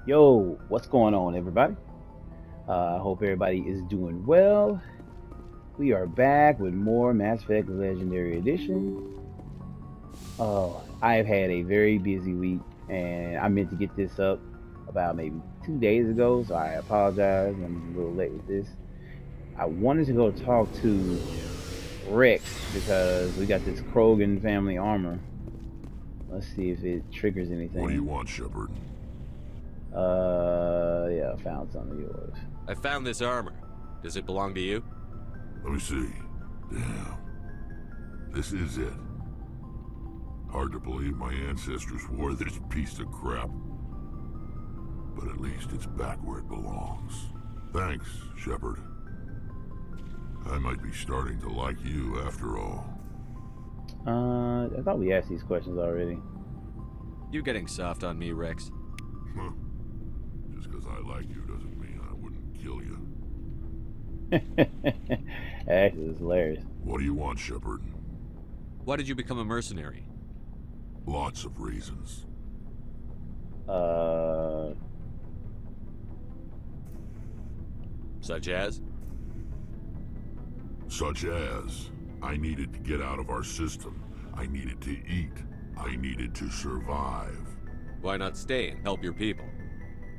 Yo, what's going on, everybody? I hope everybody is doing well. We are back with more Mass Effect Legendary Edition. Oh, I've had a very busy week, and I meant to get this up about maybe 2 days ago, so I apologize. I'm a little late with this. I wanted to go talk to Rex because we got this Krogan family armor. Let's see if it triggers What do you anything. want, Shepard? Yeah, I found some of yours. I found this armor. Does it belong to you? Let me see. Damn. This is it. Hard to believe my ancestors wore this piece of crap. But at least it's back where it belongs. Thanks, Shepard. I might be starting to like you after all. I thought we asked these questions already. You getting soft on me, Rex? Huh. Just because I like you doesn't mean I wouldn't kill you. Actually, it's hilarious. What do you want, Shepard? Why did you become a mercenary? Lots of reasons. Uh, Such as? Such as, I needed to get out of our system. I needed to eat. I needed to survive. Why not stay and help your people?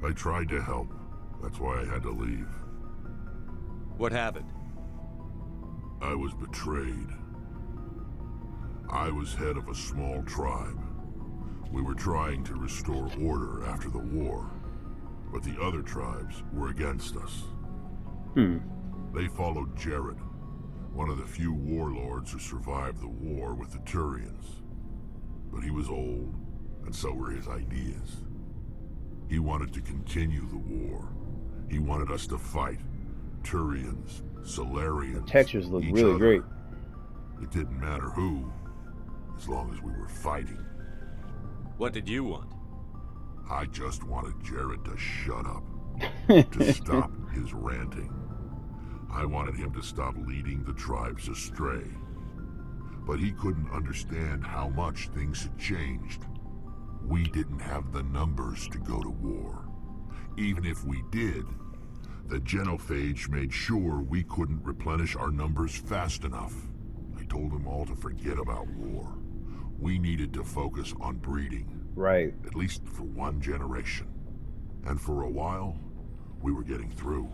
I tried to help. That's why I had to leave. What happened? I was betrayed. I was head of a small tribe. We were trying to restore order after the war, but the other tribes were against us. hmm. They followed Jared, one of the few warlords who survived the war with the Turians. But he was old, and so were his ideas. He wanted to continue the war. He wanted us to fight. Turians, Solarians, The textures look each really other. great. It didn't matter who, as long as we were fighting. What did you want? I just wanted Jared to shut up, to stop his ranting. I wanted him to stop leading the tribes astray. But he couldn't understand how much things had changed. We didn't have the numbers to go to war. Even if we did, the genophage made sure we couldn't replenish our numbers fast enough. I told them all to forget about war. We needed to focus on breeding, Right. at least for one generation. And for a while, we were getting through.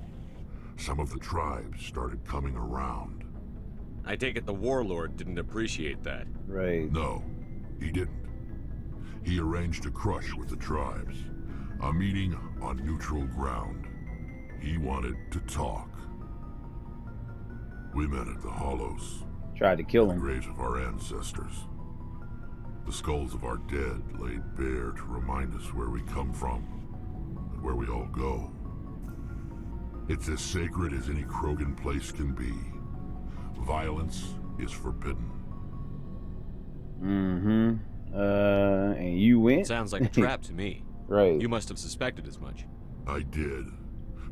Some of the tribes started coming around. I take it the warlord didn't appreciate that. Right. No, he didn't. He arranged a crush with the tribes, a meeting on neutral ground. He wanted to talk. We met at the Hollows, Tried to kill the him. graves of our ancestors. The skulls of our dead laid bare to remind us where we come from and where we all go. It's as sacred as any Krogan place can be. Violence is forbidden. Mm-hmm. And you went? Sounds like a trap to me. Right. You must have suspected as much. I did.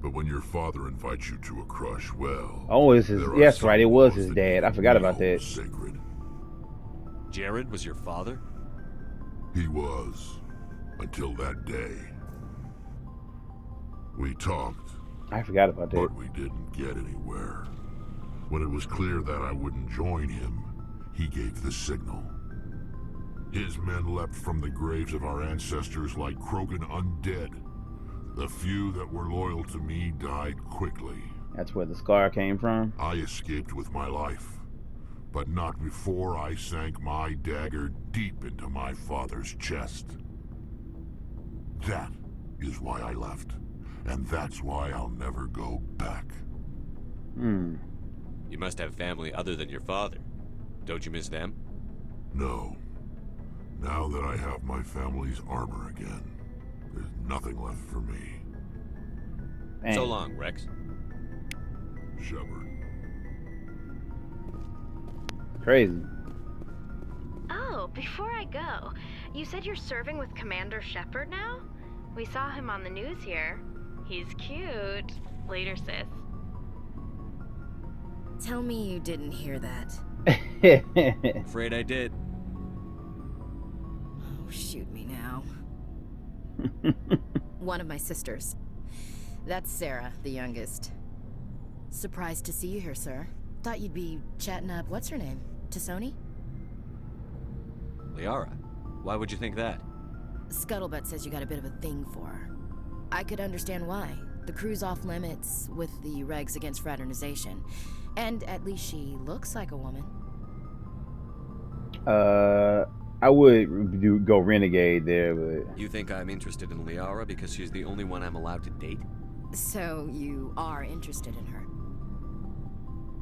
But when your father invites you to a crush, well... Oh, it's his. there are Yes, some right. It was laws his that dad. I even forgot we about hold that. sacred. Jared was your father? He was. Until that day. We talked, I forgot about that. but we didn't get anywhere. When it was clear that I wouldn't join him, he gave the signal. His men leapt from the graves of our ancestors like Krogan undead. The few that were loyal to me died quickly. That's where the scar came from. I escaped with my life, but not before I sank my dagger deep into my father's chest. That is why I left, and that's why I'll never go back. Hmm. You must have family other than your father. Don't you miss them? No. Now that I have my family's armor again, there's nothing left for me. Man. So long, Rex. Shepard. Crazy. Oh, before I go, you said you're serving with Commander Shepard now? We saw him on the news here. He's cute. Later, sis. Tell me you didn't hear that. Afraid I did. Oh, shoot me now. One of my sisters. That's Sarah, the youngest. Surprised to see you here, sir. Thought you'd be chatting up, what's her name? Tassoni? Liara, why would you think that? Scuttlebutt says you got a bit of a thing for her. I could understand why. The crew's off limits with the regs against fraternization. And at least she looks like a woman. I would go renegade there, but You think I'm interested in Liara because she's the only one I'm allowed to date? So you are interested in her.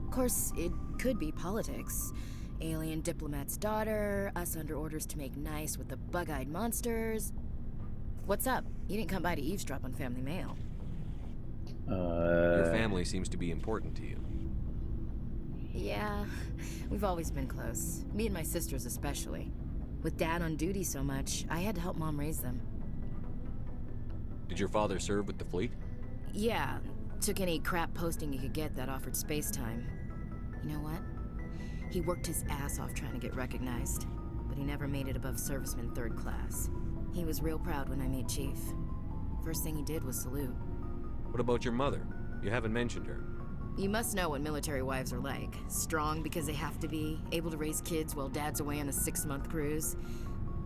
Of course, it could be politics. Alien diplomat's daughter, us under orders to make nice with the bug-eyed monsters. What's up? You didn't come by to eavesdrop on family mail. Your family seems to be important to you. Yeah, we've always been close. Me and my sisters especially. With Dad on duty so much, I had to help Mom raise them. Did your father serve with the fleet? Yeah, took any crap posting he could get that offered space time. You know what? He worked his ass off trying to get recognized, but he never made it above serviceman 3rd class. He was real proud when I made chief. First thing he did was salute. What about your mother? You haven't mentioned her. You must know what military wives are like. Strong because they have to be, able to raise kids while Dad's away on a 6-month cruise.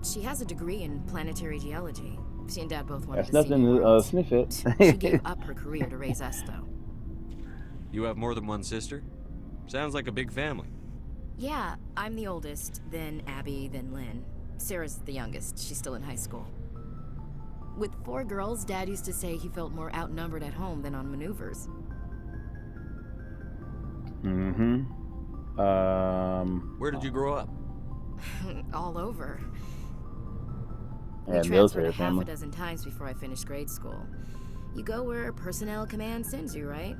She has a degree in planetary geology. She and Dad both wanted that's to see nothing new to worlds. sniff at. She gave up her career to raise us, though. You have more than one sister? Sounds like a big family. Yeah, I'm the oldest, then Abby, then Lynn. Sarah's the youngest. She's still in high school. With 4 girls, Dad used to say he felt more outnumbered at home than on maneuvers. Mm-hmm. Where did you grow up? All over. Yeah, We transferred military a half family. a dozen times before I finished grade school. You go where personnel command sends you, right?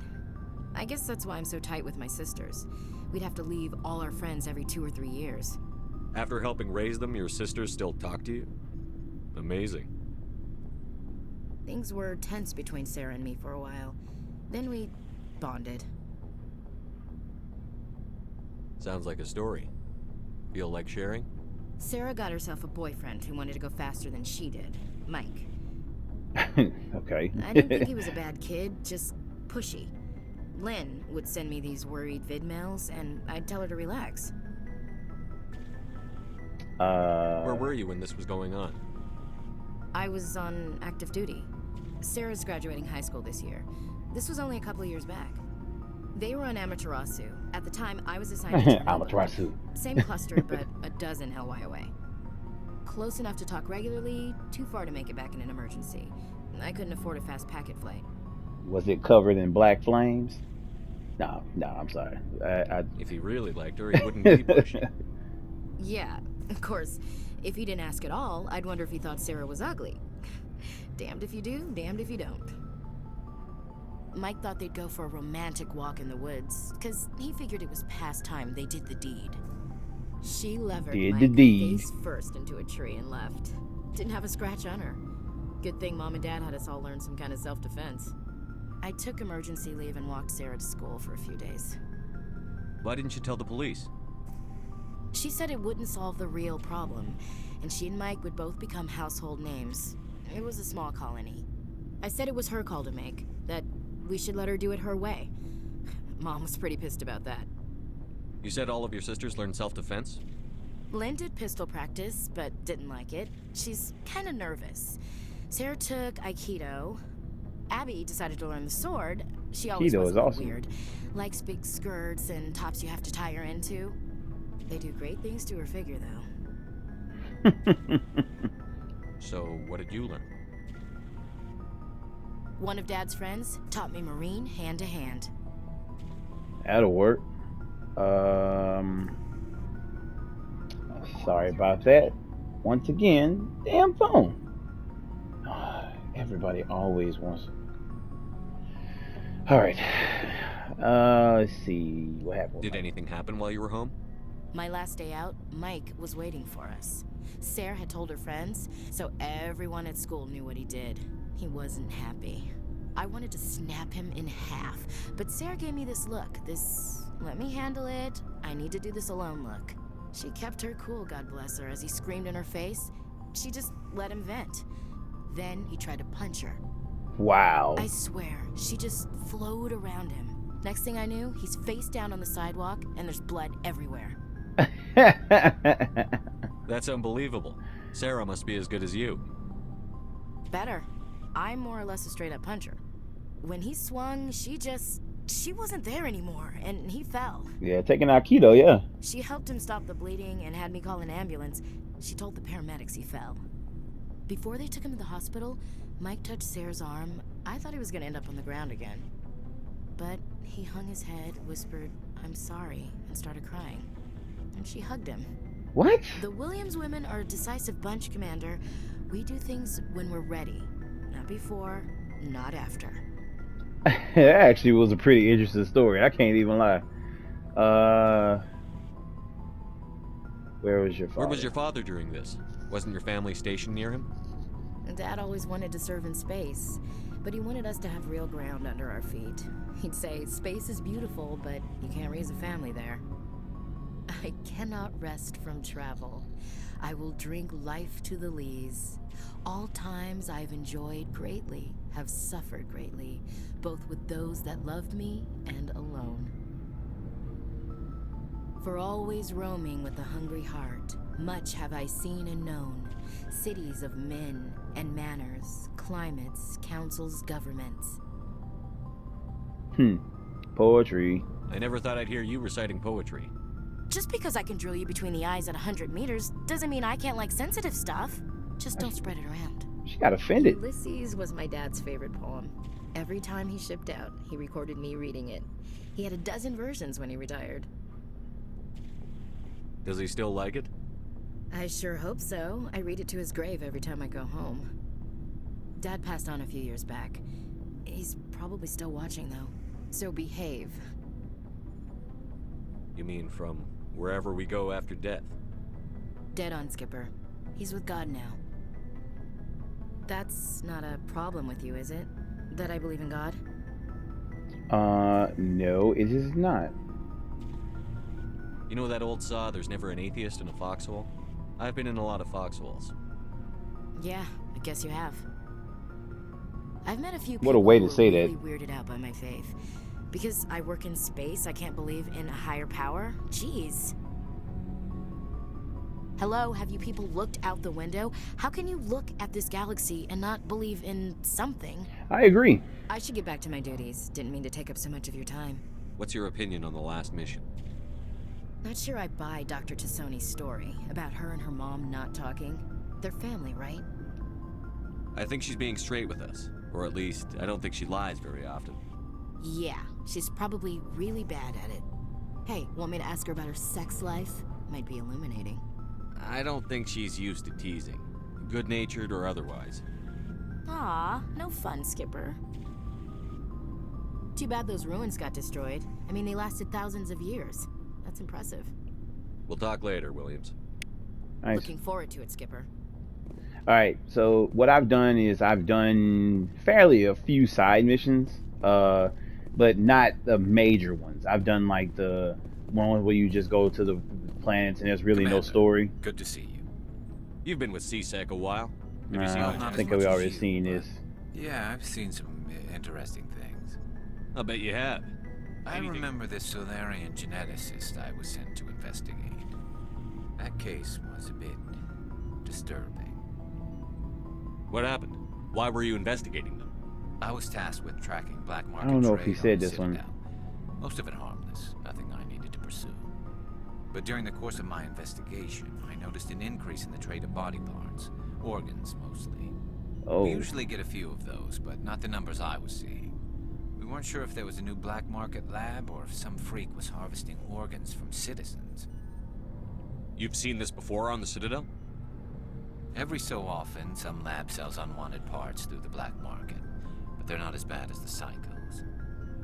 I guess that's why I'm so tight with my sisters. We'd have to leave all our friends every 2 or 3 years. After helping raise them, your sisters still talk to you? Amazing. Things were tense between Sarah and me for a while. Then we bonded. Sounds like a story. Feel like sharing? Sarah got herself a boyfriend who wanted to go faster than she did, Mike. Okay. I didn't think he was a bad kid, just pushy. Lynn would send me these worried vid mails, and I'd tell her to relax. Where were you when this was going on? I was on active duty. Sarah's graduating high school this year. This was only a couple of years back. They were on Amaterasu. At the time, I was assigned to Chernobyl. Amaterasu. Same cluster, but a dozen LY away. Close enough to talk regularly, too far to make it back in an emergency. I couldn't afford a fast packet flight. Was it covered in black flames? No, I'm sorry. If he really liked her, he wouldn't be pushy. Yeah, of course. If he didn't ask at all, I'd wonder if he thought Sarah was ugly. Damned if you do, damned if you don't. Mike thought they'd go for a romantic walk in the woods, because he figured it was past time they did the deed. She levered Did Mike the deed. face first into a tree and left. Didn't have a scratch on her. Good thing Mom and Dad had us all learn some kind of self-defense. I took emergency leave and walked Sarah to school for a few days. Why didn't you tell the police? She said it wouldn't solve the real problem, and she and Mike would both become household names. It was a small colony. I said it was her call to make, that we should let her do it her way. Mom was pretty pissed about that. You said all of your sisters learned self-defense? Lynn did pistol practice, but didn't like it. She's kind of nervous. Sarah took Aikido. Abby decided to learn the sword. She always Aikido was is a little awesome. weird. Likes big skirts and tops you have to tie her into. They do great things to her figure, though. So, what did you learn? One of Dad's friends taught me Marine hand to hand. That'll work. Sorry about that. Once again, damn phone. Everybody always wants. All right. Let's see what happened. Did anything happen while you were home? My last day out, Mike was waiting for us. Sarah had told her friends, so everyone at school knew what he did. He wasn't happy. I wanted to snap him in half, but Sarah gave me this look, this let me handle it, I need to do this alone look. She kept her cool, God bless her, as he screamed in her face. She just let him vent. Then he tried to punch her. Wow. I swear, she just flowed around him. Next thing I knew, he's face down on the sidewalk and there's blood everywhere. That's unbelievable. Sarah must be as good as you. Better. I'm more or less a straight-up puncher. When he swung, she wasn't there anymore, and he fell. Yeah, taking Aikido, yeah. She helped him stop the bleeding and had me call an ambulance. She told the paramedics he fell. Before they took him to the hospital, Mike touched Sarah's arm. I thought he was gonna end up on the ground again. But he hung his head, whispered, "I'm sorry," and started crying. And she hugged him. What? The Williams women are a decisive bunch, Commander. We do things when we're ready. Not before, not after. That actually was a pretty interesting story. I can't even lie. Where was your father? Where was your father during this? Wasn't your family stationed near him? Dad always wanted to serve in space, but he wanted us to have real ground under our feet. He'd say, space is beautiful, but you can't raise a family there. I cannot rest from travel. I will drink life to the lees. All times I've enjoyed greatly, have suffered greatly, both with those that loved me and alone. For always roaming with a hungry heart, much have I seen and known, cities of men and manners, climates, councils, governments. Poetry. I never thought I'd hear you reciting poetry. Just because I can drill you between the eyes at 100 meters doesn't mean I can't like sensitive stuff. Just don't spread it around. She got offended. Ulysses was my dad's favorite poem. Every time he shipped out, he recorded me reading it. He had a dozen versions when he retired. Does he still like it? I sure hope so. I read it to his grave every time I go home. Dad passed on a few years back. He's probably still watching, though. So behave. You mean from wherever we go after death? Dead on, Skipper. He's with God now. That's not a problem with you, is it? That I believe in God? No, it is not. You know that old saw, there's never an atheist in a foxhole? I've been in a lot of foxholes. Yeah, I guess you have. I've met a few people What a way to who are say really that. weirded out by my faith. Because I work in space, I can't believe in a higher power? Jeez. Hello, have you people looked out the window? How can you look at this galaxy and not believe in something? I agree. I should get back to my duties. Didn't mean to take up so much of your time. What's your opinion on the last mission? Not sure I buy Dr. Tassoni's story about her and her mom not talking. They're family, right? I think she's being straight with us. Or at least, I don't think she lies very often. Yeah, she's probably really bad at it. Hey, want me to ask her about her sex life? Might be illuminating. I don't think she's used to teasing. Good-natured or otherwise. Aw, no fun, Skipper. Too bad those ruins got destroyed. I mean, they lasted thousands of years. That's impressive. We'll talk later, Williams. Nice. Looking forward to it, Skipper. All right. So what I've done is I've done fairly a few side missions, but not the major ones. I've done like the one where you just go to the planets and there's really no Commander, story. Good to see you. You've been with CSEC a while. Have you seen Nah, much? I Not as think much we as already you, seen but- this. Yeah, I've seen some interesting things. I bet you have. I Anything- remember this Solarian geneticist I was sent to investigate. That case was a bit disturbing. What happened? Why were you investigating them? I was tasked with tracking black market don't know if trade he said on the this one. Citadel. Most of it harmless, nothing I needed to pursue. But during the course of my investigation, I noticed an increase in the trade of body parts, organs mostly. Oh, We usually get a few of those, but not the numbers I was seeing. We weren't sure if there was a new black market lab or if some freak was harvesting organs from citizens. You've seen this before on the Citadel? Every so often, some lab sells unwanted parts through the black market, but they're not as bad as the psychos.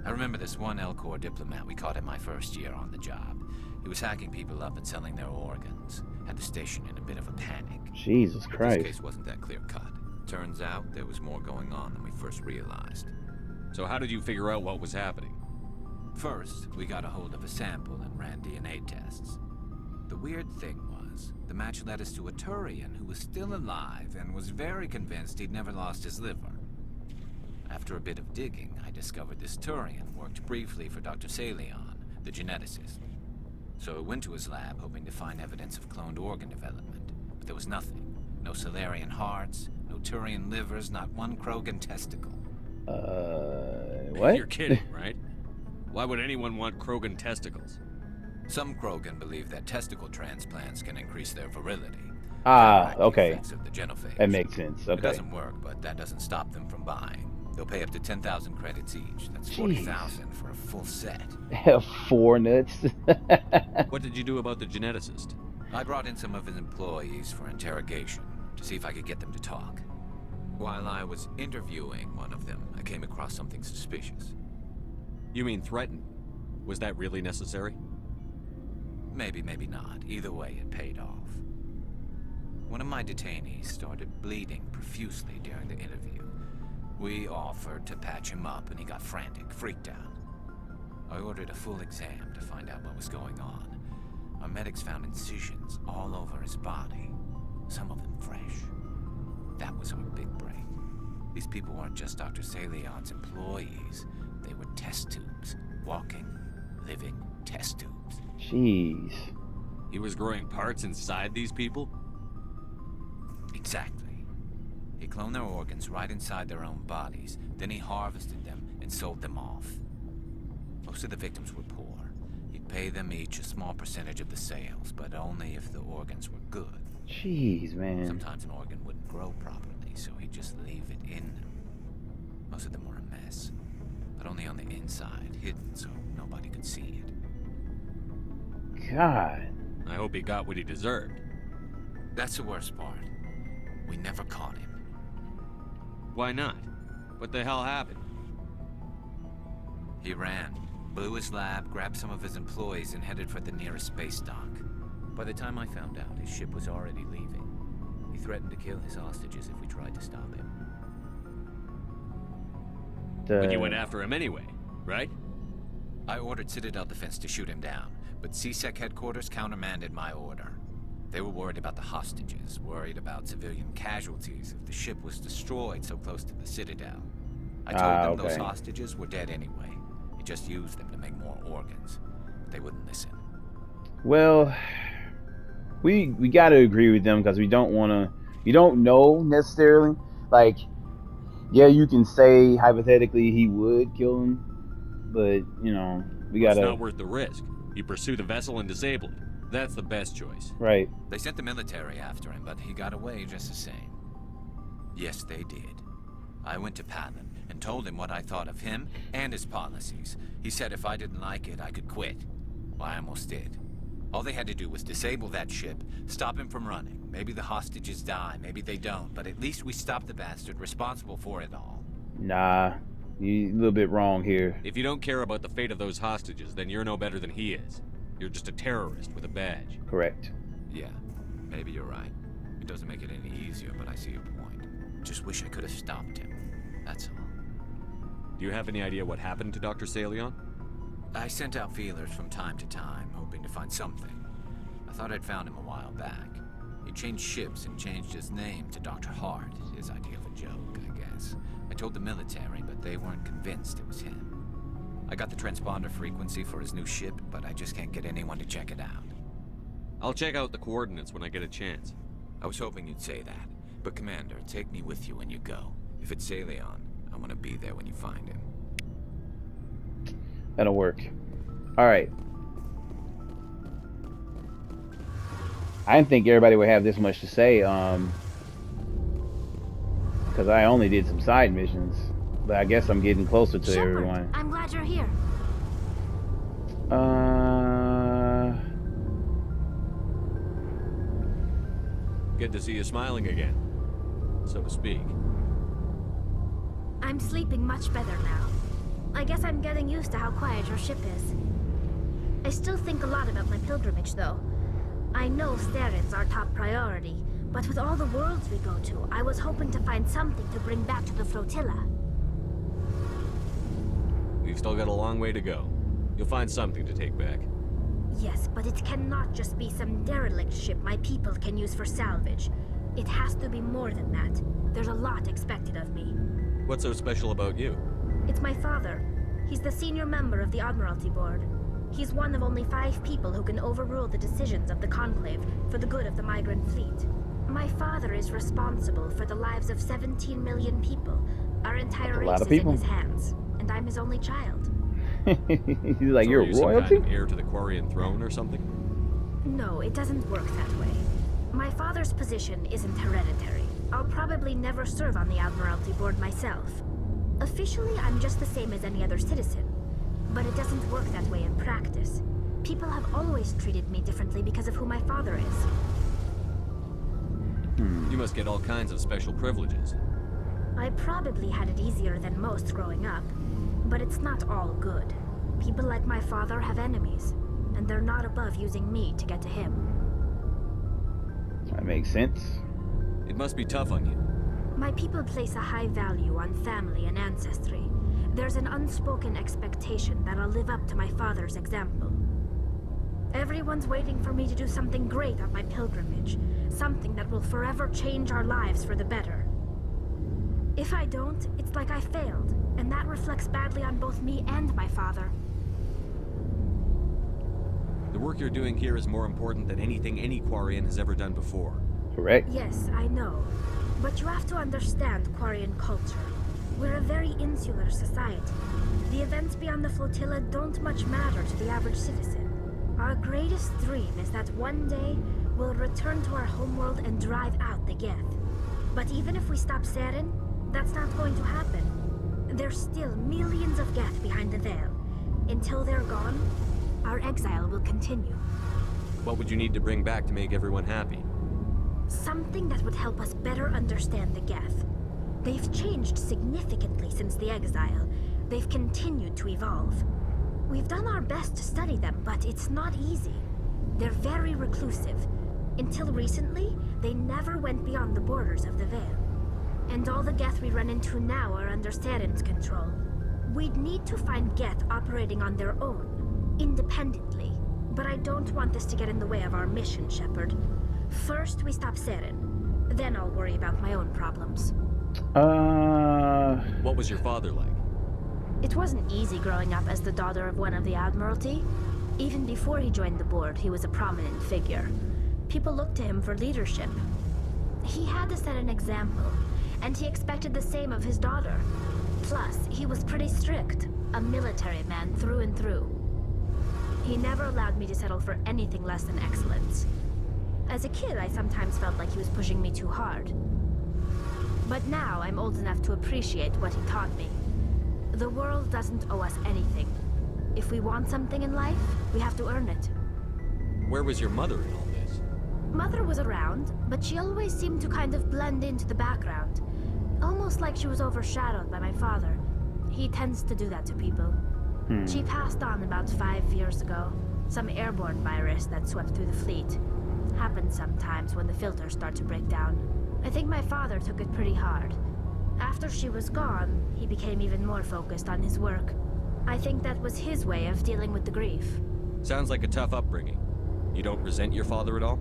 I remember this one Elcor diplomat we caught in my first year on the job. He was hacking people up and selling their organs. Had the station in a bit of a panic. Jesus But this Christ. case wasn't that clear-cut. Turns out there was more going on than we first realized. So how did you figure out what was happening? First, we got a hold of a sample and ran DNA tests. The weird thing was, was, the match led us to a Turian who was still alive and was very convinced he'd never lost his liver. After a bit of digging, I discovered this Turian worked briefly for Dr. Salion, the geneticist. So I went to his lab hoping to find evidence of cloned organ development, but there was nothing. No Salarian hearts, no Turian livers, not one Krogan testicle. What? You're kidding, right? Why would anyone want Krogan testicles? Some Krogan believe that testicle transplants can increase their virility. Ah, Counteract the okay. effects of the genophage. That makes sense. It Okay. doesn't work, but that doesn't stop them from buying. They'll pay up to 10,000 credits each. That's 40,000 for a full set. 4 nuts. What did you do about the geneticist? I brought in some of his employees for interrogation to see if I could get them to talk. While I was interviewing one of them, I came across something suspicious. You mean threatened? Was that really necessary? Maybe, maybe not. Either way, it paid off. One of my detainees started bleeding profusely during the interview. We offered to patch him up, and he got frantic, freaked out. I ordered a full exam to find out what was going on. Our medics found incisions all over his body, some of them fresh. That was our big break. These people weren't just Dr. Salion's employees. They were test tubes. Walking, living test tubes. Jeez. He was growing parts inside these people? Exactly. He cloned their organs right inside their own bodies. Then he harvested them and sold them off. Most of the victims were poor. He'd pay them each a small percentage of the sales, but only if the organs were good. Jeez, man. Sometimes an organ wouldn't grow properly, so he'd just leave it in them. Most of them were a mess, but only on the inside, hidden so nobody could see it. God. I hope he got what he deserved. That's the worst part. We never caught him. Why not? What the hell happened? He ran, blew his lab, grabbed some of his employees, and headed for the nearest space dock. By the time I found out, his ship was already leaving. He threatened to kill his hostages if we tried to stop him. But you went after him anyway, right? I ordered Citadel Defense to shoot him down, but CSEC headquarters countermanded my order. They were worried about the hostages, worried about civilian casualties if the ship was destroyed so close to the Citadel. I told them those hostages were dead anyway. He just used them to make more organs. They wouldn't listen. Well, we got to agree with them because we don't want to. You don't know necessarily. Like, yeah, you can say hypothetically he would kill him, but you know we got to. It's not worth the risk. You pursue the vessel and disable it. That's the best choice. Right. They sent the military after him, but he got away just the same. Yes, they did. I went to Palin and told him what I thought of him and his policies. He said if I didn't like it, I could quit. Well, I almost did. All they had to do was disable that ship, stop him from running. Maybe the hostages die, maybe they don't, but at least we stopped the bastard responsible for it all. Nah, you a little bit wrong here. If you don't care about the fate of those hostages, then you're no better than he is. You're just a terrorist with a badge. Correct. Yeah, maybe you're right. It doesn't make it any easier, but I see your point. Just wish I could have stopped him. That's all. Do you have any idea what happened to Dr. Salion? I sent out feelers from time to time, hoping to find something. I thought I'd found him a while back. He changed ships and changed his name to Dr. Hart, his idea of a joke, I guess. I told the military, but they weren't convinced it was him. I got the transponder frequency for his new ship, but I just can't get anyone to check it out. I'll check out the coordinates when I get a chance. I was hoping you'd say that. But Commander, take me with you when you go. If it's Salion, I want to be there when you find him. That'll work. Alright. I didn't think everybody would have this much to say, because I only did some side missions. But I guess I'm getting closer to Shepard, everyone. I'm glad you're here. Good to see you smiling again, so to speak. I'm sleeping much better now. I guess I'm getting used to how quiet your ship is. I still think a lot about my pilgrimage, though. I know Sterin's our top priority, but with all the worlds we go to, I was hoping to find something to bring back to the flotilla. We've still got a long way to go. You'll find something to take back. Yes, but it cannot just be some derelict ship my people can use for salvage. It has to be more than that. There's a lot expected of me. What's so special about you? It's my father. He's the senior member of the Admiralty Board. He's one of only 5 people who can overrule the decisions of the Conclave for the good of the migrant fleet. My father is responsible for the lives of 17 million people. Our entire That's a lot race of is in people. his hands, and I'm his only child. He's like, So you're are you some royalty? kind of heir to the Quarian throne or something? No, it doesn't work that way. My father's position isn't hereditary. I'll probably never serve on the Admiralty Board myself. Officially, I'm just the same as any other citizen. But it doesn't work that way in practice. People have always treated me differently because of who my father is. You must get all kinds of special privileges. I probably had it easier than most growing up, but it's not all good. People like my father have enemies, and they're not above using me to get to him. That makes sense. It must be tough on you. My people place a high value on family and ancestry. There's an unspoken expectation that I'll live up to my father's example. Everyone's waiting for me to do something great on my pilgrimage, something that will forever change our lives for the better. If I don't, it's like I failed, and that reflects badly on both me and my father. The work you're doing here is more important than anything any Quarian has ever done before. Correct. Yes, I know. But you have to understand Quarian culture. We're a very insular society. The events beyond the flotilla don't much matter to the average citizen. Our greatest dream is that one day we'll return to our homeworld and drive out the Geth. But even if we stop Saren, that's not going to happen. There's still millions of Geth behind the veil. Until they're gone, our exile will continue. What would you need to bring back to make everyone happy? Something that would help us better understand the Geth. They've changed significantly since the exile. They've continued to evolve. We've done our best to study them, but it's not easy. They're very reclusive. Until recently, they never went beyond the borders of the Veil. And all the Geth we run into now are under Saren's control. We'd need to find Geth operating on their own, independently. But I don't want this to get in the way of our mission, Shepard. First, we stop Saren. Then I'll worry about my own problems. What was your father like? It wasn't easy growing up as the daughter of one of the Admiralty. Even before he joined the board, he was a prominent figure. People looked to him for leadership. He had to set an example, and he expected the same of his daughter. Plus, he was pretty strict, a military man through and through. He never allowed me to settle for anything less than excellence. As a kid, I sometimes felt like he was pushing me too hard. But now, I'm old enough to appreciate what he taught me. The world doesn't owe us anything. If we want something in life, we have to earn it. Where was your mother in all this? Mother was around, but she always seemed to kind of blend into the background. Almost like she was overshadowed by my father. He tends to do that to people. She passed on about 5 years ago. Some airborne virus that swept through the fleet. Happens sometimes when the filters start to break down. I think my father took it pretty hard. After she was gone, he became even more focused on his work. I think that was his way of dealing with the grief. Sounds like a tough upbringing. You don't resent your father at all?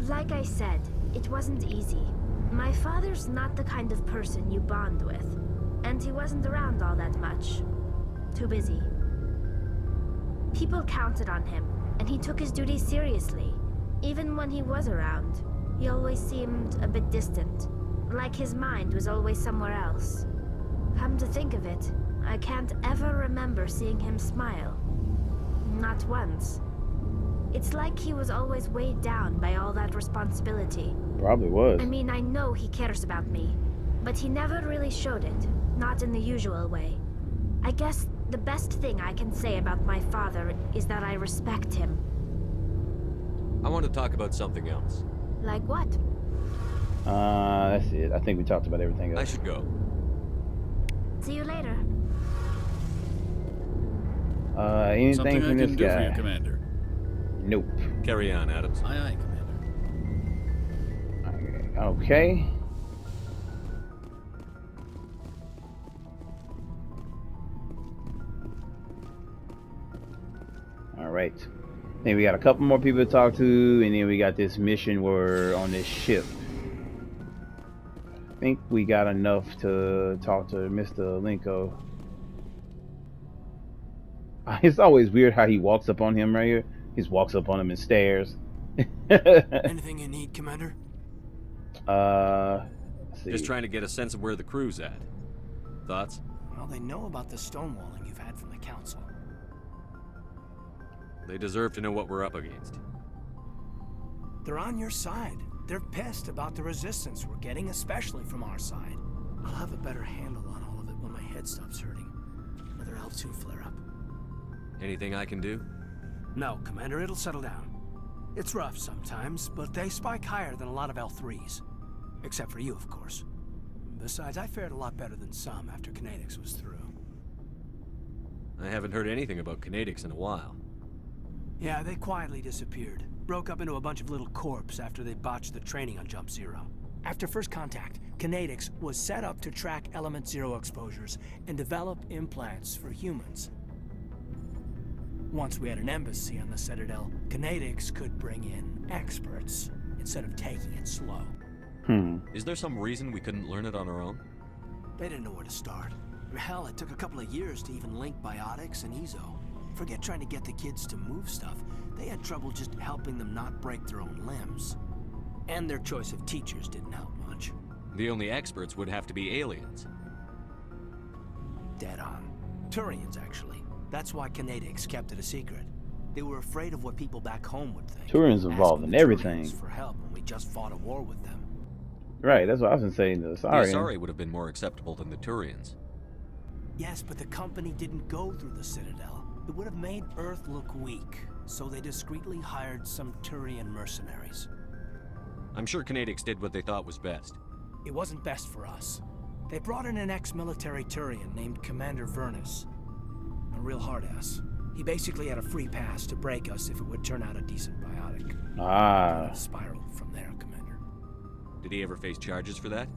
Like I said, it wasn't easy. My father's not the kind of person you bond with. And he wasn't around all that much. Too busy. People counted on him, and he took his duties seriously. Even when he was around, he always seemed a bit distant. Like his mind was always somewhere else. Come to think of it, I can't ever remember seeing him smile. Not once. It's like he was always weighed down by all that responsibility. Probably was. I mean, I know he cares about me, but he never really showed it. Not in the usual way. I guess the best thing I can say about my father is that I respect him. I want to talk about something else. Like what? That's it. I think we talked about everything else. I should go. See you later. Anything Something from I this can do for you, guy? Commander. Nope. Carry on, Adams. Aye, aye, Commander. Okay. All right. Then we got a couple more people to talk to, and then we got this mission where we're on this ship. I think we got enough to talk to Mr. Linko. It's always weird how he walks up on him right here. He just walks up on him and stares. Anything you need, Commander? Let's see. Just trying to get a sense of where the crew's at. Thoughts? Well, they know about the stonewalling you've had from the Council. They deserve to know what we're up against. They're on your side. They're pissed about the resistance we're getting, especially from our side. I'll have a better handle on all of it when my head stops hurting. Another L2 flare-up. Anything I can do? No, Commander, it'll settle down. It's rough sometimes, but they spike higher than a lot of L3s. Except for you, of course. Besides, I fared a lot better than some after Kinetics was through. I haven't heard anything about Kinetics in a while. Yeah, they quietly disappeared. Broke up into a bunch of little corps after they botched the training on Jump Zero. After first contact, Kinetics was set up to track Element Zero exposures and develop implants for humans. Once we had an embassy on the Citadel, Kinetics could bring in experts instead of taking it slow. Is there some reason we couldn't learn it on our own? They didn't know where to start. Hell, it took a couple of years to even link biotics and EZO. Forget trying to get the kids to move stuff. They had trouble just helping them not break their own limbs. And their choice of teachers didn't help much. The only experts would have to be aliens. Dead on. Turians, actually. That's why Kinetics kept it a secret. They were afraid of what people back home would think. Turians involved in everything. Turians for help when we just fought a war with them. Right, that's what I was gonna say. The The Asari. Asari would have been more acceptable than the Turians. Yes, but the company didn't go through the Citadel. It would have made Earth look weak, so they discreetly hired some Turian mercenaries. I'm sure Kinetics did what they thought was best. It wasn't best for us. They brought in an ex-military Turian named Commander Vernus. A real hard-ass. He basically had a free pass to break us if it would turn out a decent biotic. Ah. Spiraled from there, Commander. Did he ever face charges for that?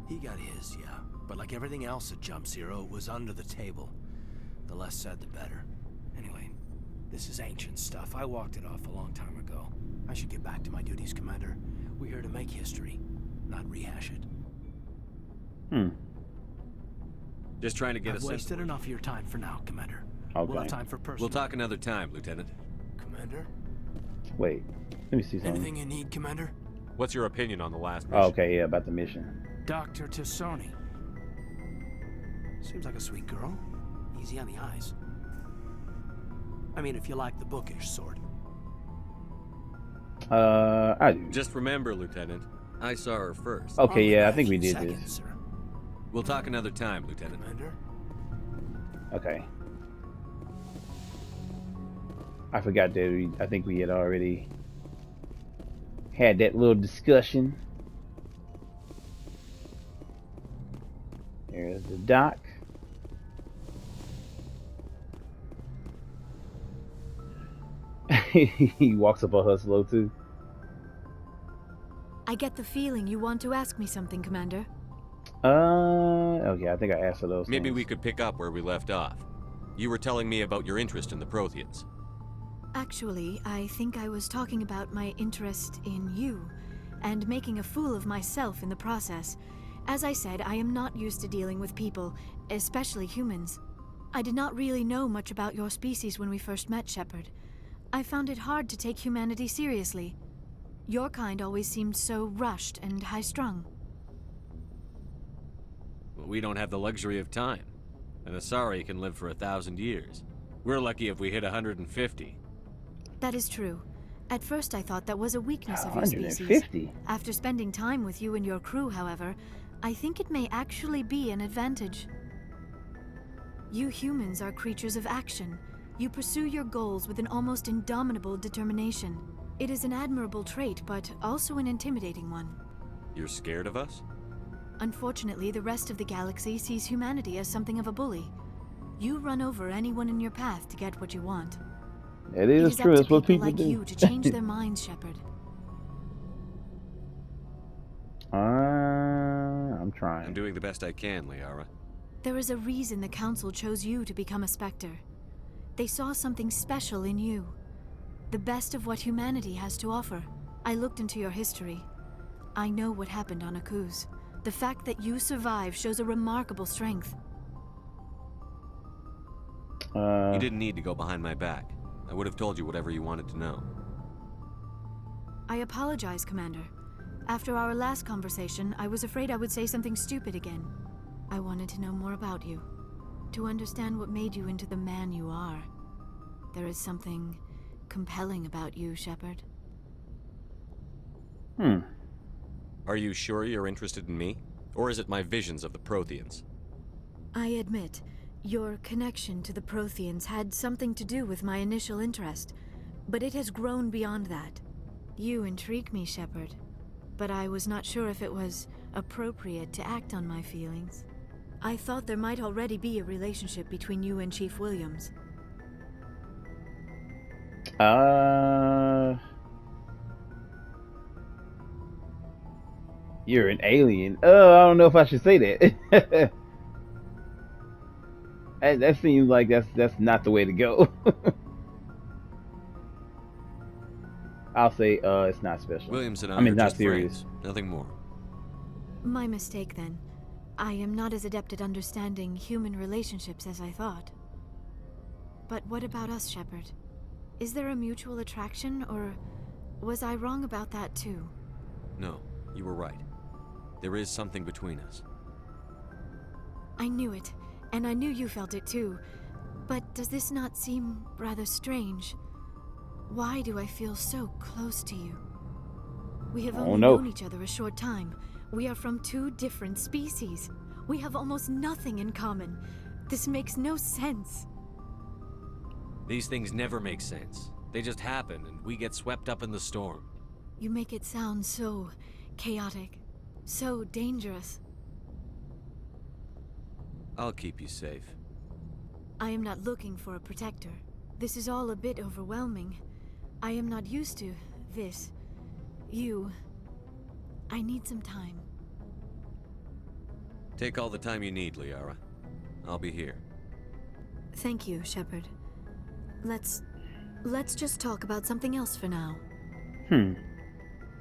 He got his, yeah. But like everything else at Jump Zero, it was under the table. The less said, the better. Anyway, this is ancient stuff. I walked it off a long time ago. I should get back to my duties, Commander. We're here to make history, not rehash it. Just trying to get I've a sense. wasted enough of your time for now, Commander. Okay. We'll have time for personal. We'll talk another time, Lieutenant. Commander? Wait, let me see something. Anything you need, Commander? What's your opinion on the last mission? Oh, okay, yeah, about the mission. Dr. Tassoni. Seems like a sweet girl. Easy on the eyes. I mean, if you like the bookish sort. I do. Just remember, Lieutenant, I saw her first. Okay, Only yeah, I a think we few did seconds, this. Sir. We'll talk another time, Lieutenant. Commander? Okay. I forgot that I think we had already had that little discussion. There's the dock. He walks up on her slow too. I get the feeling you want to ask me something, Commander. Okay, I think I asked her those Maybe things. we could pick up where we left off. You were telling me about your interest in the Protheans. Actually, I think I was talking about my interest in you, and making a fool of myself in the process. As I said, I am not used to dealing with people, especially humans. I did not really know much about your species when we first met, Shepard. I found it hard to take humanity seriously. Your kind always seemed so rushed and high-strung. Well, we don't have the luxury of time. An Asari can live for 1,000 years. We're lucky if we hit 150. That is true. At first I thought that was a weakness of your 150? species. After spending time with you and your crew, however, I think it may actually be an advantage. You humans are creatures of action. You pursue your goals with an almost indomitable determination. It is an admirable trait, but also an intimidating one. You're scared of us? Unfortunately, the rest of the galaxy sees humanity as something of a bully. You run over anyone in your path to get what you want. It It is is true. up That's to what people people like do. you to change their minds, Shepard. I'm trying. I'm doing the best I can, Liara. There is a reason the Council chose you to become a Spectre. They saw something special in you. The best of what humanity has to offer. I looked into your history. I know what happened on Akuz. The fact that you survived shows a remarkable strength. You didn't need to go behind my back. I would have told you whatever you wanted to know. I apologize, Commander. After our last conversation, I was afraid I would say something stupid again. I wanted to know more about you. To understand what made you into the man you are. There is something compelling about you, Shepard. Are you sure you're interested in me? Or is it my visions of the Protheans? I admit, your connection to the Protheans had something to do with my initial interest, but it has grown beyond that. You intrigue me, Shepard, but I was not sure if it was appropriate to act on my feelings. I thought there might already be a relationship between you and Chief Williams. You're an alien. I don't know if I should say that. That seems like that's not the way to go. I'll say it's not special. Williams and I I mean, are not just serious. friends, nothing more. My mistake, then. I am not as adept at understanding human relationships as I thought. But what about us, Shepard? Is there a mutual attraction, or was I wrong about that too? No, you were right. There is something between us. I knew it, and I knew you felt it too. But does this not seem rather strange? Why do I feel so close to you? We have only known each other a short time. We are from two different species. We have almost nothing in common. This makes no sense. These things never make sense. They just happen, and we get swept up in the storm. You make it sound so chaotic, so dangerous. I'll keep you safe. I am not looking for a protector. This is all a bit overwhelming. I am not used to this. You. I need some time. Take all the time you need, Liara. I'll be here. Thank you, Shepard. Let's just talk about something else for now.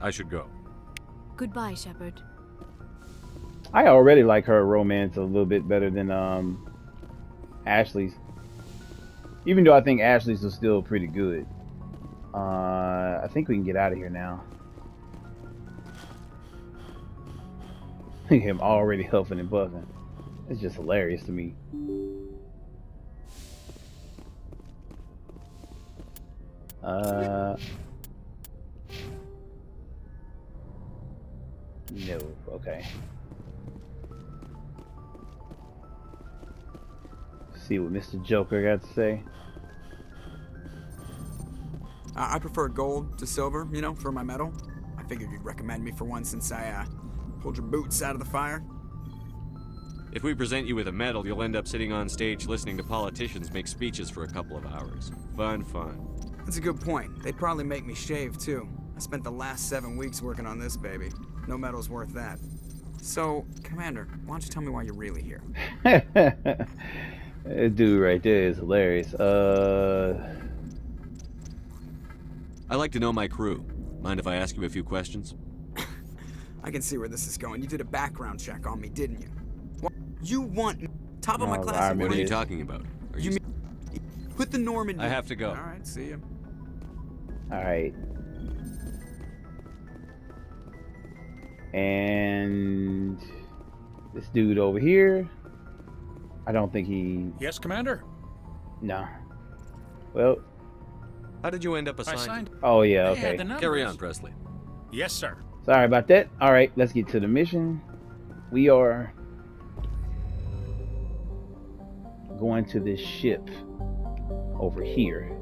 I should go. Goodbye, Shepard. I already like her romance a little bit better than Ashley's. Even though I think Ashley's is still pretty good. I think we can get out of here now. Him already huffing and puffing. It's just hilarious to me. No, okay. See what Mr. Joker got to say. I prefer gold to silver, you know, for my medal. I figured you'd recommend me for one since I pulled your boots out of the fire. If we present you with a medal, you'll end up sitting on stage listening to politicians make speeches for a couple of hours. Fun, fun. That's a good point. They'd probably make me shave, too. I spent the last 7 weeks working on this baby. No medal's worth that. So, Commander, why don't you tell me why you're really here? That dude right there is hilarious. I like to know my crew. Mind if I ask you a few questions? I can see where this is going. You did a background check on me, didn't you? You want top of my class? What are you talking about? You mean put the Normandy? I have to go. All right, see you. All right. And this dude over here, I don't think he... Yes, Commander? No. Well... How did you end up assigned? Oh, yeah, okay. Carry on, Presley. Yes, sir. Sorry about that. All right, let's get to the mission. We are going to this ship over here.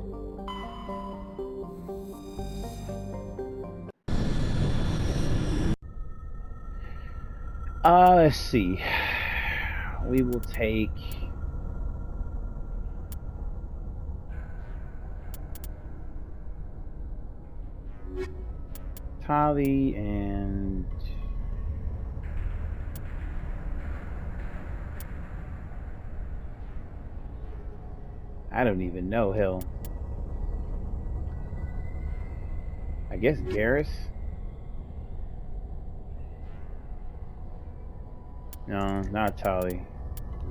Let's see. We will take... Tali and... I don't even know, hell. guess Garrus. No, not Tali.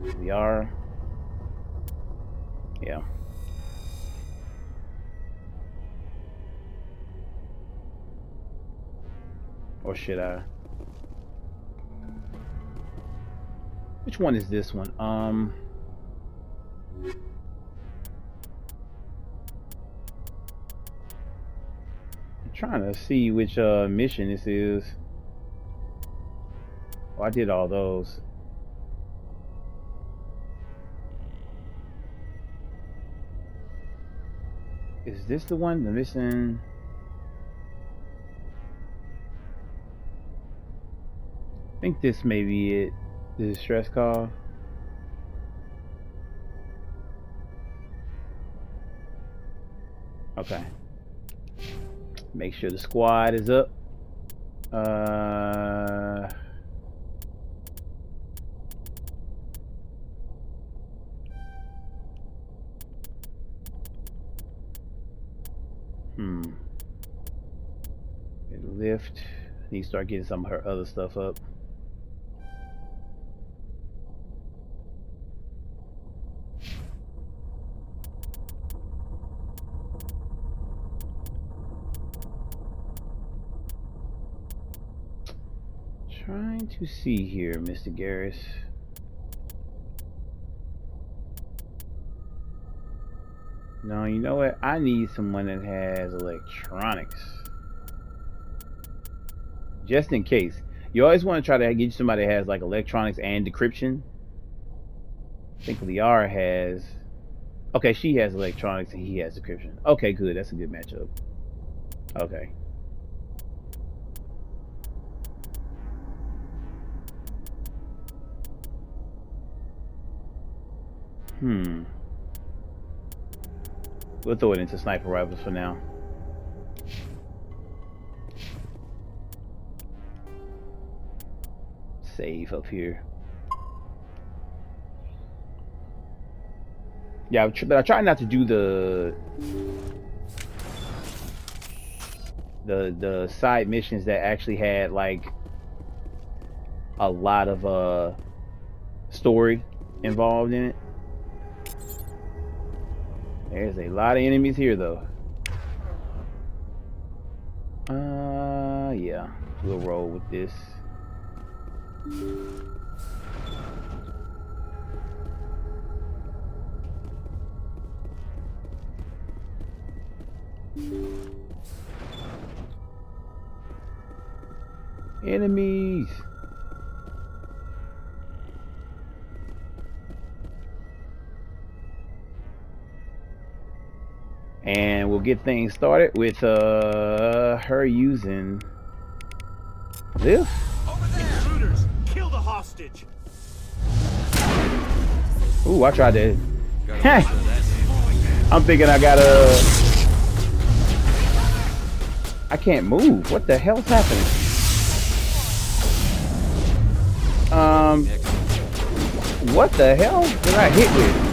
Liara. Yeah. Or should I? Which one is this one? I'm trying to see which mission this is. Oh, I did all those. Is this the one? The mission? I think this may be it. The distress call. Okay. Make sure the squad is up. Lift. Need to start getting some of her other stuff up. Trying to see here, Mr. Garrus. No, you know what? I need someone that has electronics. Just in case. You always want to try to get somebody that has like electronics and decryption. I think Liara has... Okay, she has electronics and he has decryption. Okay, good. That's a good matchup. Okay. We'll throw it into sniper rifles for now. Save up here. Yeah, but I try not to do the side missions that actually had like a lot of story involved in it. There's a lot of enemies here though. Yeah, we'll roll with this. Enemies. And we'll get things started with her using this. Intruders, kill the hostage. Ooh, I tried to. I'm thinking I gotta. I can't move. What the hell's happening? What the hell did I hit with?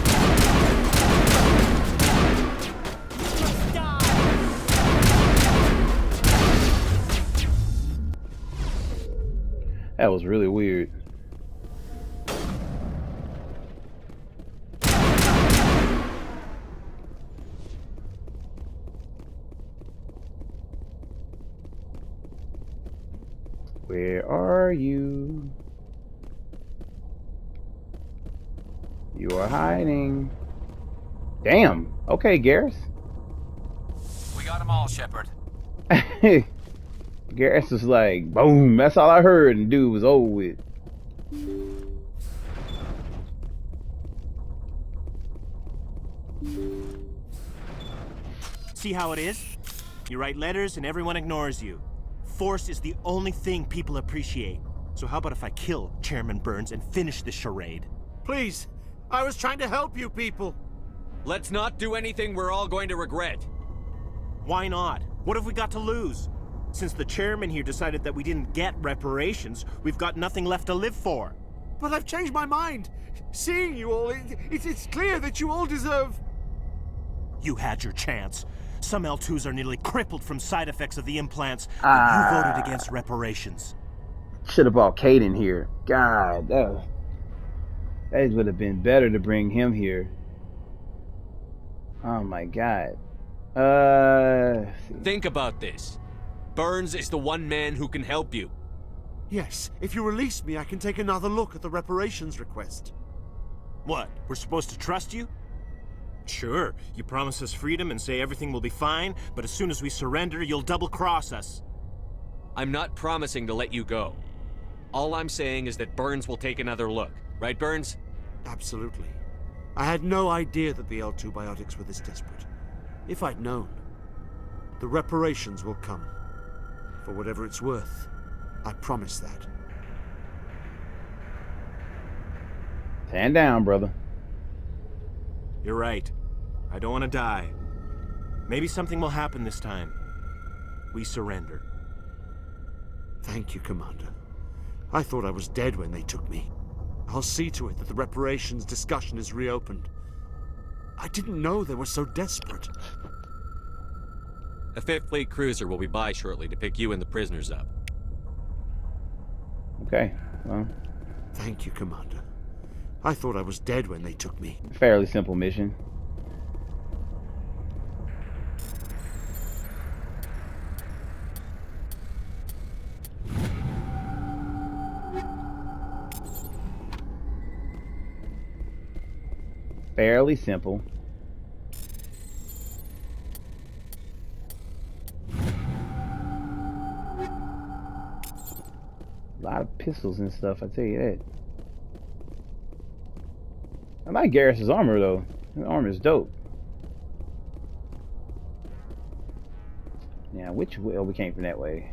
That was really weird. Where are you? You are hiding. Damn. Okay, Garrus. We got them all, Shepard. Garrus was like, boom, that's all I heard, and dude was over with. See how it is? You write letters and everyone ignores you. Force is the only thing people appreciate. So how about if I kill Chairman Burns and finish this charade? Please, I was trying to help you people. Let's not do anything we're all going to regret. Why not? What have we got to lose? Since the chairman here decided that we didn't get reparations, we've got nothing left to live for. But I've changed my mind. Seeing you all, it's clear that you all deserve... You had your chance. Some L2s are nearly crippled from side effects of the implants, but you voted against reparations. Should have brought Caden here. God, that would have been better to bring him here. Oh my God. Think about this. Burns is the one man who can help you. Yes, if you release me, I can take another look at the reparations request. What? We're supposed to trust you? Sure, you promise us freedom and say everything will be fine, but as soon as we surrender, you'll double-cross us. I'm not promising to let you go. All I'm saying is that Burns will take another look. Right, Burns? Absolutely. I had no idea that the L2 biotics were this desperate. If I'd known, the reparations will come. For whatever it's worth. I promise that. Stand down, brother. You're right. I don't want to die. Maybe something will happen this time. We surrender. Thank you, Commander. I thought I was dead when they took me. I'll see to it that the reparations discussion is reopened. I didn't know they were so desperate. A 5th Fleet cruiser will be by shortly to pick you and the prisoners up. Okay, well. Thank you, Commander. I thought I was dead when they took me. Fairly simple mission. Fairly simple. A lot of pistols and stuff, I tell you that. I like Garrus's armor though. His armor is dope. Now, which way? Oh, we came from that way.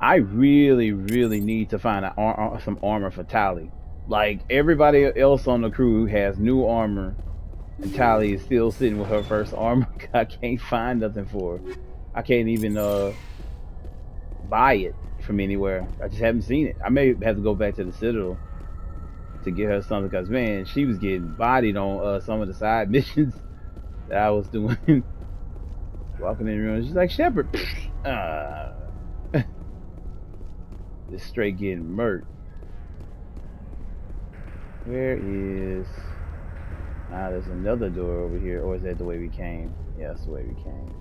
I really, really need to find some armor for Tali. Like, everybody else on the crew has new armor, and Tali is still sitting with her first armor. I can't find nothing for her. I can't even buy it from anywhere. I just haven't seen it. I may have to go back to the Citadel to get her something, because man, she was getting bodied on some of the side missions that I was doing. Walking in the room, she's like, Shepard. Just straight getting murked. Where is... Ah, there's another door over here. Or is that the way we came? Yeah, that's the way we came.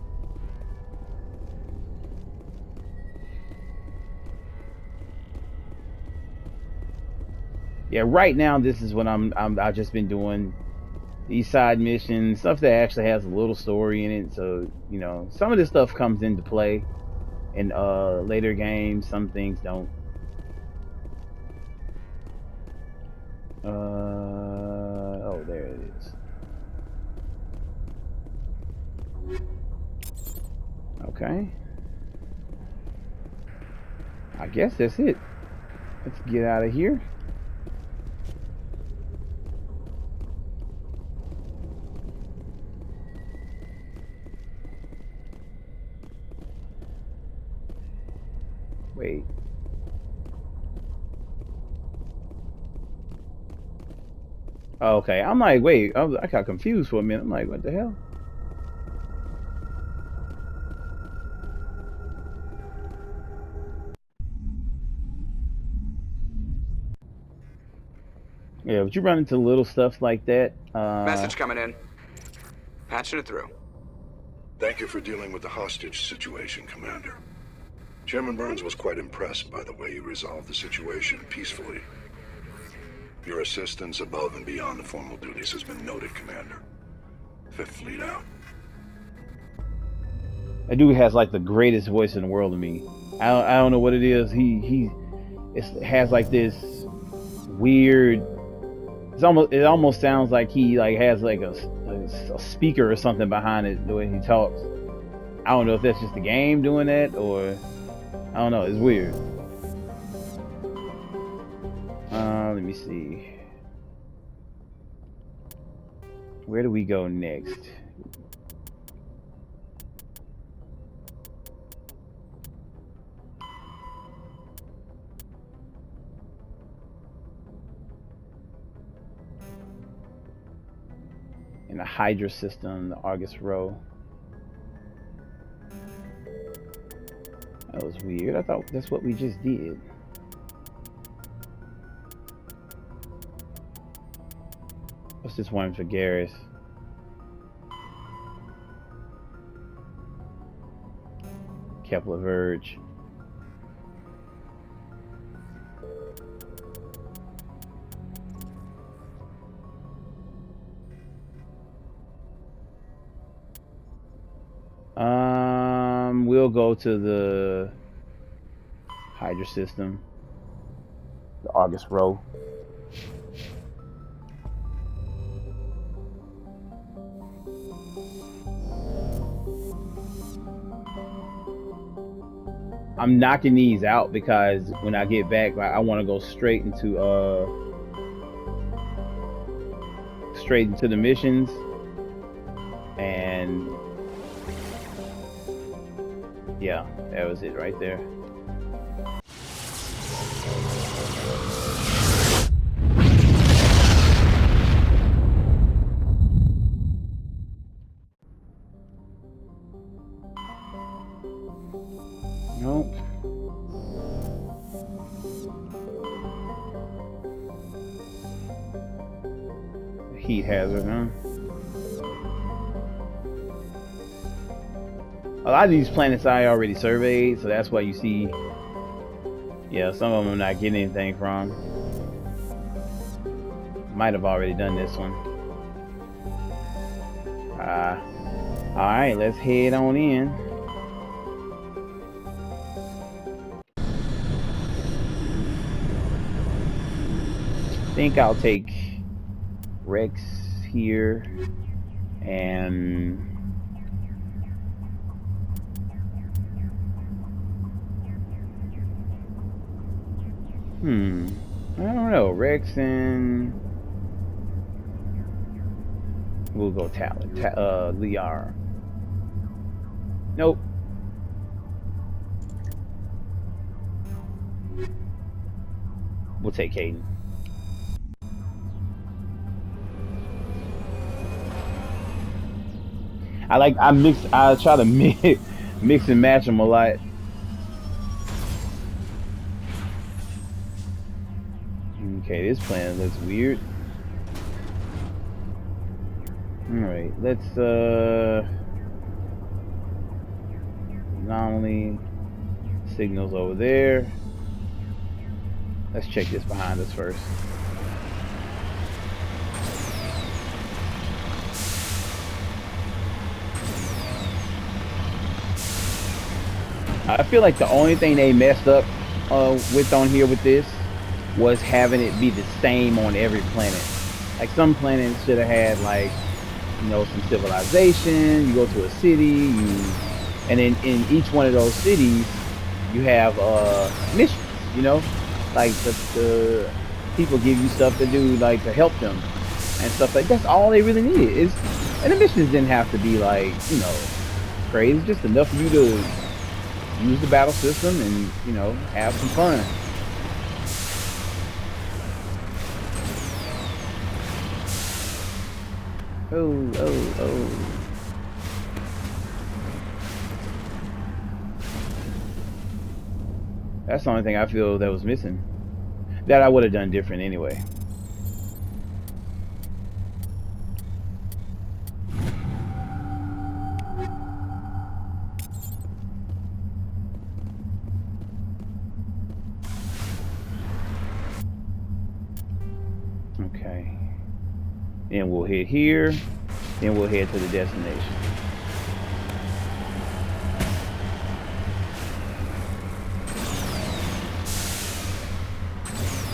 Yeah, right now this is what I've just been doing. These side missions, stuff that actually has a little story in it. So, you know, some of this stuff comes into play in later games. Some things don't. Oh, there it is. Okay. I guess that's it. Let's get out of here. Wait. Okay, I'm like, wait, I got confused for a minute. I'm like, what the hell? Yeah, but you run into little stuff like that. Message coming in. Patching it through. Thank you for dealing with the hostage situation, Commander. Chairman Burns was quite impressed by the way you resolved the situation peacefully. Your assistance above and beyond the formal duties has been noted, Commander. 5th Fleet out. That dude has like the greatest voice in the world to me. I don't know what it is. He has like this weird. It almost sounds like he like has like a speaker or something behind it the way he talks. I don't know if that's just the game doing that or I don't know. It's weird. Let me see. Where do we go next? Hydra system, the Argus Row. That was weird. I thought that's what we just did. What's this one for Garrus? Kepler Verge. We'll go to the Hydra system, the Argus Row. I'm knocking these out because when I get back, I want to go straight into the missions, and yeah, that was it right there. Nope. Heat hazard, huh? A lot of these planets I already surveyed, so that's why you see, yeah, some of them I'm not getting anything from. Might have already done this one. Alright, let's head on in. I think I'll take Rex here and I don't know, Rex, and we'll go Talon, Liar. Nope. We'll take Caden. I try to mix and match them a lot. Okay, this plan looks weird. Alright, let's anomaly signals over there. Let's check this behind us first. I feel like the only thing they messed up with on here with this was having it be the same on every planet. Like some planets should have had, like, you know, some civilization. You go to a city, and then in each one of those cities you have missions, you know, like the people give you stuff to do, like to help them and stuff like that's all they really needed. And the missions didn't have to be like, you know, crazy, just enough for you to use the battle system and, you know, have some fun. Oh. That's the only thing I feel that was missing. That I would have done different anyway. Okay. Then we'll head here. Then we'll head to the destination.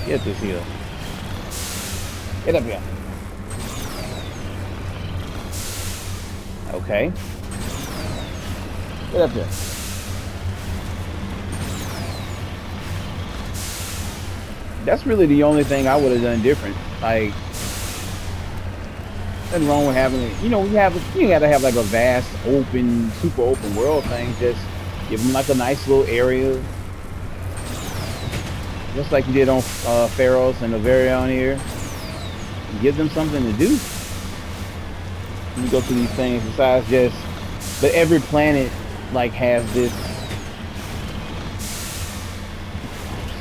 Get this hill. Get up here. Okay. Get up here. That's really the only thing I would have done different. Like, nothing wrong with having it. You know, you gotta have like a vast, open, super open world thing. Just give them like a nice little area. Just like you did on Pharaohs and Novarion here. Give them something to do. You go through these things besides just, but every planet like has this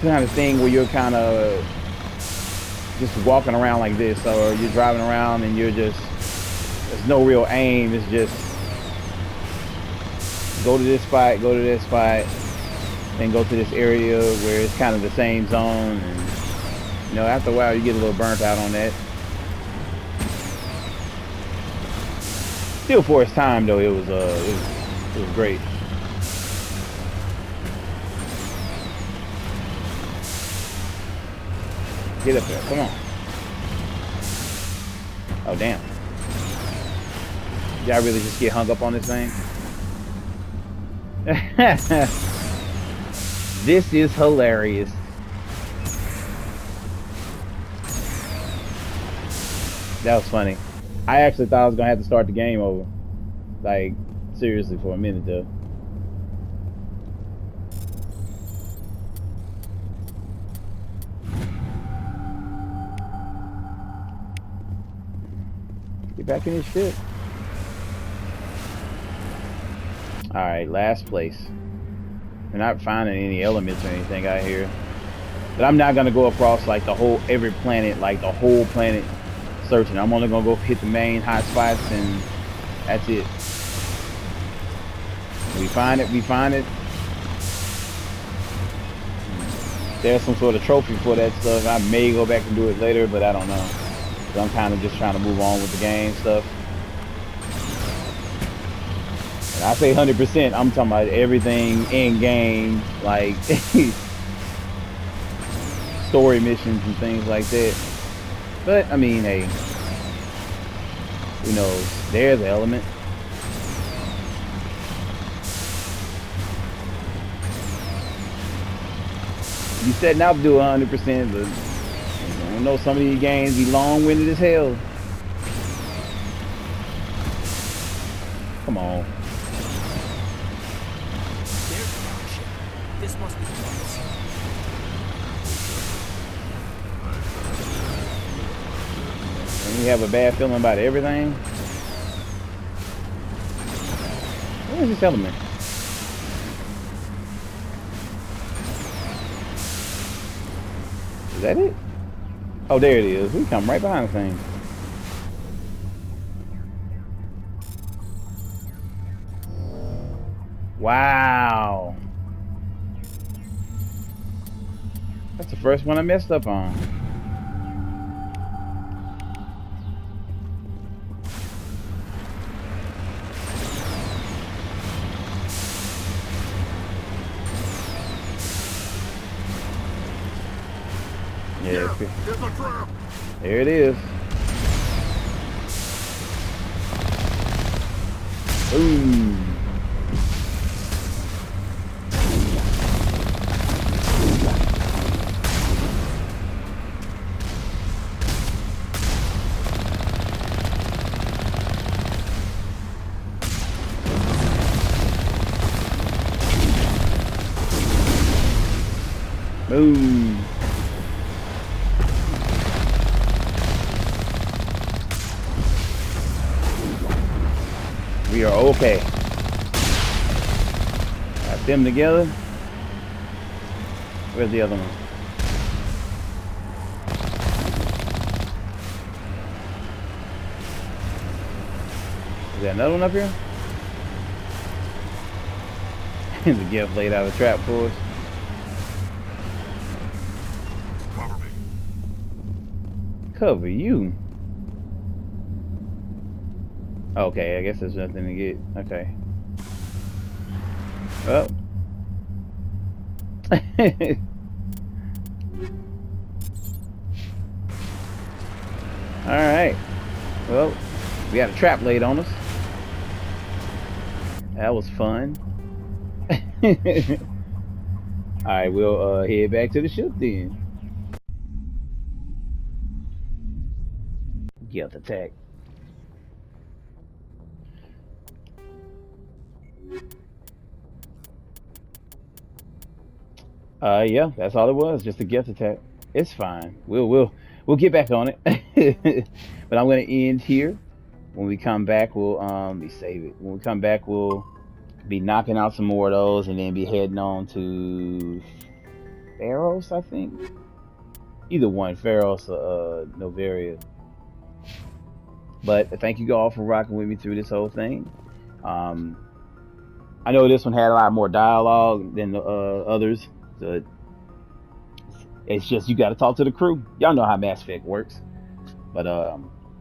kind of thing where you're kind of just walking around like this, or you're driving around and you're just, there's no real aim. It's just go to this spot, go to this spot, then go to this area where it's kind of the same zone. And you know, after a while, you get a little burnt out on that. Still, for its time though, it was great. Get up there, come on. Oh damn. Y'all really just get hung up on this thing? This is hilarious. That was funny. I actually thought I was gonna have to start the game over. Like, seriously, for a minute though. Get back in this shit. Alright, last place. We're not finding any elements or anything out here. But I'm not gonna go across like the whole, every planet, like the whole planet searching. I'm only gonna go hit the main hot spots and that's it. We find it, we find it. There's some sort of trophy for that stuff. I may go back and do it later, but I don't know. I'm kind of just trying to move on with the game stuff. And I say 100%, I'm talking about everything in game, like story missions and things like that. But I mean, hey, who knows? There's the element. You setting out to do 100%, but I don't know, some of these games be long-winded as hell. Come on. This must be close. And you have a bad feeling about everything. What is this element? Is that it? Oh, there it is. We come right behind the thing. Wow. That's the first one I messed up on. Yeah, there it is. Boom. Boom. We are okay. Got them together. Where's the other one? Is there another one up here? The gift laid out a trap for us. Cover me. Cover you? Okay, I guess there's nothing to get. Okay. Oh. Alright. Well, we got a trap laid on us. That was fun. Alright, we'll head back to the ship then. Guilt attack. Yeah, that's all it was, just a gift attack. It's fine. We'll get back on it. But I'm gonna end here. When we come back, we'll let me save it. When we come back, we'll be knocking out some more of those, and then be heading on to Pharos, I think. Either one, Pharos or Novaria. But thank you all for rocking with me through this whole thing. I know this one had a lot more dialogue than the others. So it's just you got to talk to the crew. Y'all know how Mass Effect works. But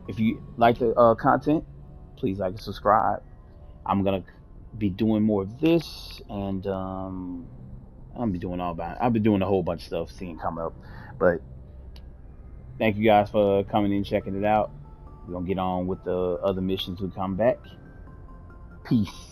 if you like the content, please like and subscribe. I'm gonna be doing more of this, and I'll be doing a whole bunch of stuff, seeing coming up. But thank you guys for coming in, checking it out. We're gonna get on with the other missions who come back. Peace.